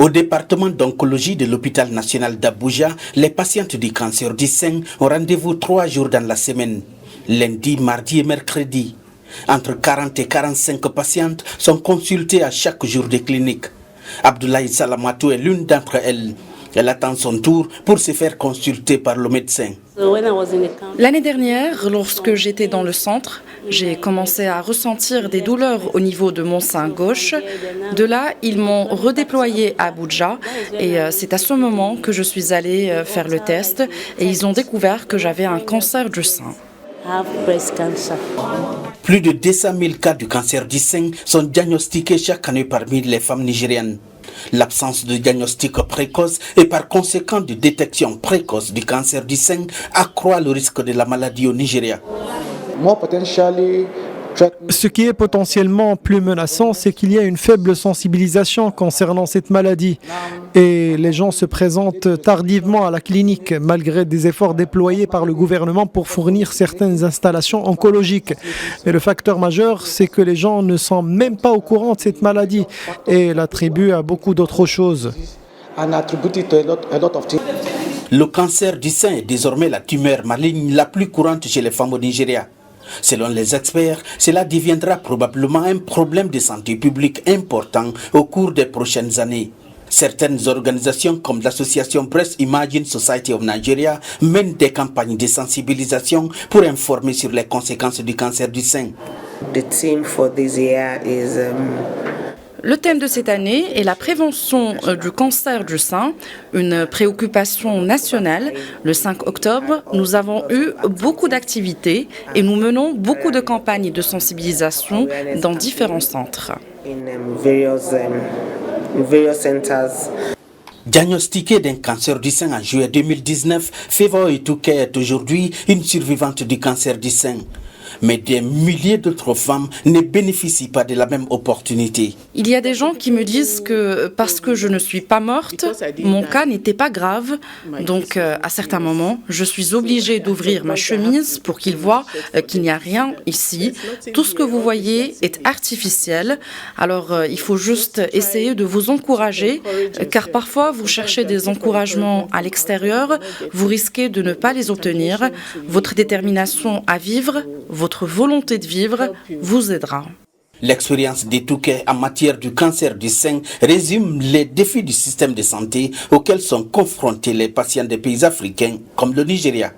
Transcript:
Au département d'oncologie de l'hôpital national d'Abuja, les patientes du cancer du sein ont rendez-vous 3 jours dans la semaine, lundi, mardi et mercredi. Entre 40 et 45 patientes sont consultées à chaque jour de clinique. Abdoulaye Salamatou est l'une d'entre elles. Elle attend son tour pour se faire consulter par le médecin. L'année dernière, lorsque j'étais dans le centre, j'ai commencé à ressentir des douleurs au niveau de mon sein gauche. De là, ils m'ont redéployé à Abuja et c'est à ce moment que je suis allée faire le test et ils ont découvert que j'avais un cancer du sein. Plus de 200 000 cas du cancer du sein sont diagnostiqués chaque année parmi les femmes nigériennes. L'absence de diagnostic précoce et par conséquent de détection précoce du cancer du sein accroît le risque de la maladie au Nigeria. Ce qui est potentiellement plus menaçant, c'est qu'il y a une faible sensibilisation concernant cette maladie. Et les gens se présentent tardivement à la clinique, malgré des efforts déployés par le gouvernement pour fournir certaines installations oncologiques. Mais le facteur majeur, c'est que les gens ne sont même pas au courant de cette maladie et l'attribuent à beaucoup d'autres choses. Le cancer du sein est désormais la tumeur maligne la plus courante chez les femmes au Nigeria. Selon les experts, cela deviendra probablement un problème de santé publique important au cours des prochaines années. Certaines organisations comme l'association Breast Imaging Society of Nigeria mènent des campagnes de sensibilisation pour informer sur les conséquences du cancer du sein. Le thème de cette année est la prévention du cancer du sein, une préoccupation nationale. Le 5 octobre, nous avons eu beaucoup d'activités et nous menons beaucoup de campagnes de sensibilisation dans différents centres. Diagnostiquée d'un cancer du sein en juillet 2019, Favour Itouke est aujourd'hui une survivante du cancer du sein. Mais des milliers d'autres femmes ne bénéficient pas de la même opportunité. Il y a des gens qui me disent que parce que je ne suis pas morte, mon cas n'était pas grave. Donc à certains moments, je suis obligée d'ouvrir ma chemise pour qu'ils voient qu'il n'y a rien ici. Tout ce que vous voyez est artificiel. Alors il faut juste essayer de vous encourager, car parfois vous cherchez des encouragements à l'extérieur, vous risquez de ne pas les obtenir. Votre détermination à vivre, votre volonté de vivre vous aidera. L'expérience d'Itouke en matière du cancer du sein résume les défis du système de santé auxquels sont confrontés les patients des pays africains comme le Nigeria.